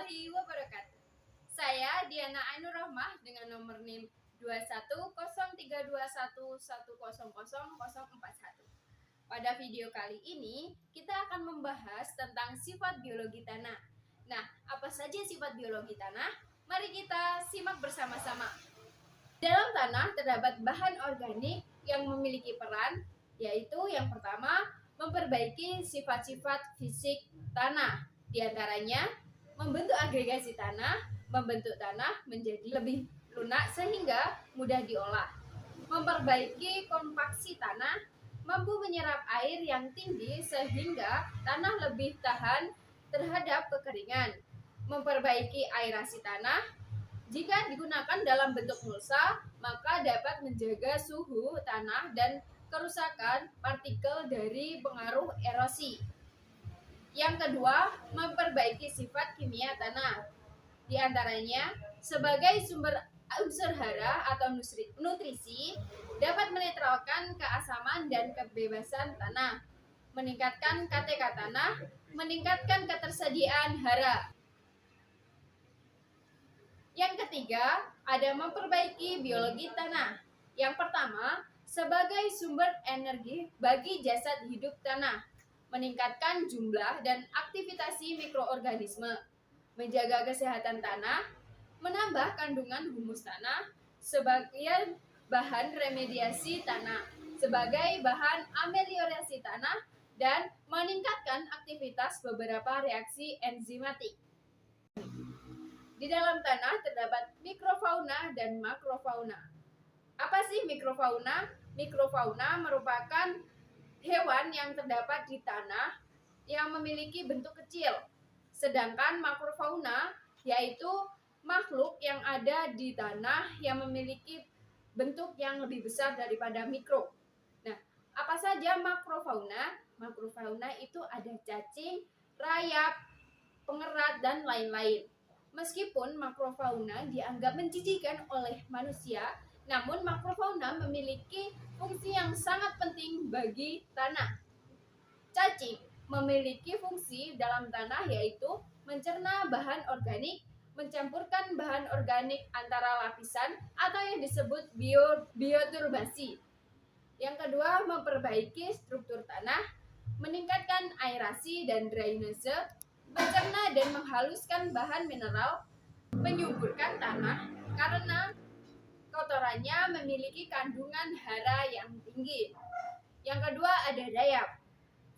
warahmatullahi wabarakatuh. Saya Diana Ainur Rahmah dengan nomor NIM 2103211000041. Pada video kali ini kita akan membahas tentang sifat biologi tanah. Nah, apa saja sifat biologi tanah? Mari kita simak bersama-sama. Dalam tanah terdapat bahan organik yang memiliki peran, yaitu yang pertama, memperbaiki sifat-sifat fisik tanah. Di antaranya, membentuk agregasi tanah, membentuk tanah menjadi lebih lunak sehingga mudah diolah. Memperbaiki kompaksi tanah, mampu menyerap air yang tinggi sehingga tanah lebih tahan terhadap kekeringan. Memperbaiki aerasi tanah, jika digunakan dalam bentuk mulsa, maka dapat menjaga suhu tanah dan kerusakan partikel dari pengaruh erosi. Yang kedua, memperbaiki sifat kimia tanah. Di antaranya, sebagai sumber unsur hara atau nutrisi, dapat menetralkan keasaman dan kebebasan tanah, meningkatkan KTK tanah, meningkatkan ketersediaan hara. Yang ketiga, ada memperbaiki biologi tanah. Yang pertama, sebagai sumber energi bagi jasad hidup tanah, meningkatkan jumlah dan aktivitas mikroorganisme, menjaga kesehatan tanah, menambah kandungan humus tanah sebagai bahan remediasi tanah, sebagai bahan ameliorasi tanah, dan meningkatkan aktivitas beberapa reaksi enzimatik. Di dalam tanah terdapat mikrofauna dan makrofauna. Apa sih mikrofauna? Mikrofauna merupakan hewan yang terdapat di tanah yang memiliki bentuk kecil. Sedangkan makrofauna yaitu makhluk yang ada di tanah yang memiliki bentuk yang lebih besar daripada mikro. Nah, apa saja makrofauna? Makrofauna itu ada cacing, rayap, pengerat, dan lain-lain. Meskipun makrofauna dianggap menjijikan oleh manusia, namun makrofauna memiliki fungsi yang sangat penting bagi tanah. Cacing memiliki fungsi dalam tanah yaitu mencerna bahan organik, mencampurkan bahan organik antara lapisan atau yang disebut bioturbasi. Yang kedua, memperbaiki struktur tanah, meningkatkan aerasi dan drainase, mencerna dan menghaluskan bahan mineral, menyuburkan tanah karena kotorannya memiliki kandungan hara yang tinggi. Yang kedua ada rayap.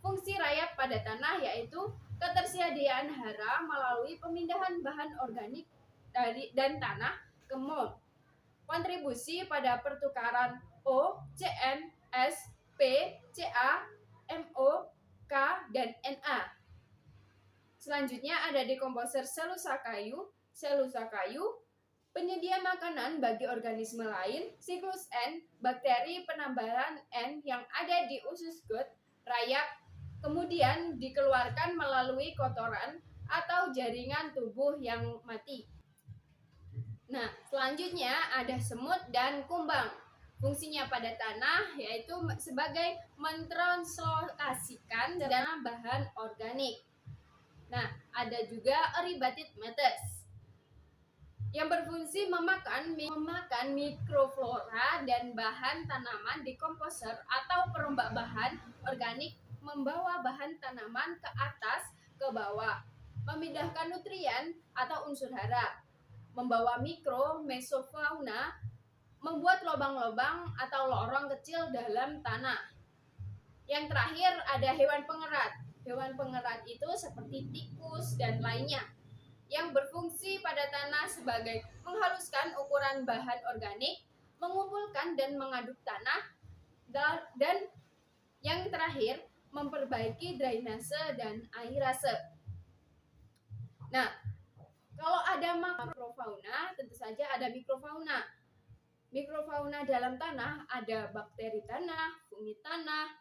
Fungsi rayap pada tanah yaitu ketersediaan hara melalui pemindahan bahan organik dan tanah ke mol. Kontribusi pada pertukaran O, Cn, S, P, Ca, MO, K, dan Na. Selanjutnya ada dekomposer selusa kayu. Selusa kayu penyedia makanan bagi organisme lain, siklus N, bakteri penambahan N yang ada di usus gut, rayap, kemudian dikeluarkan melalui kotoran atau jaringan tubuh yang mati. Nah, selanjutnya ada semut dan kumbang. Fungsinya pada tanah yaitu sebagai mentranslokasikan dan bahan organik. Nah, ada juga Eurybates yang berfungsi memakan mikroflora dan bahan tanaman dekomposer atau perombak bahan organik, membawa bahan tanaman ke atas ke bawah, memindahkan nutrien atau unsur hara, membawa mesofauna, membuat lubang-lubang atau lorong kecil dalam tanah. Yang terakhir ada hewan pengerat. Hewan pengerat itu seperti tikus dan lainnya, yang berfungsi pada tanah sebagai menghaluskan ukuran bahan organik, mengumpulkan dan mengaduk tanah, dan yang terakhir memperbaiki drainase dan airase. Nah, kalau ada makrofauna, tentu saja ada mikrofauna. Mikrofauna dalam tanah ada bakteri tanah, fungi tanah,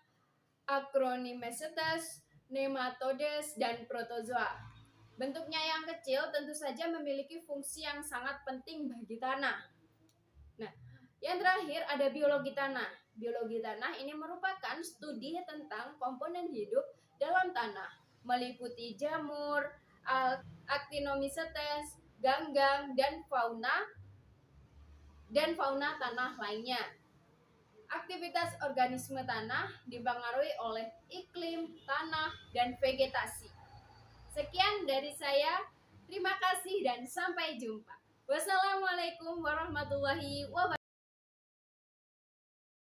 Acromycetes, nematodes, dan protozoa. Bentuknya yang kecil tentu saja memiliki fungsi yang sangat penting bagi tanah. Nah, yang terakhir ada biologi tanah. Biologi tanah ini merupakan studi tentang komponen hidup dalam tanah, meliputi jamur, actinomycetes, ganggang, dan fauna tanah lainnya. Aktivitas organisme tanah dipengaruhi oleh iklim, tanah, dan vegetasi. Sekian dari saya. Terima kasih dan sampai jumpa. Wassalamualaikum warahmatullahi wabarakatuh.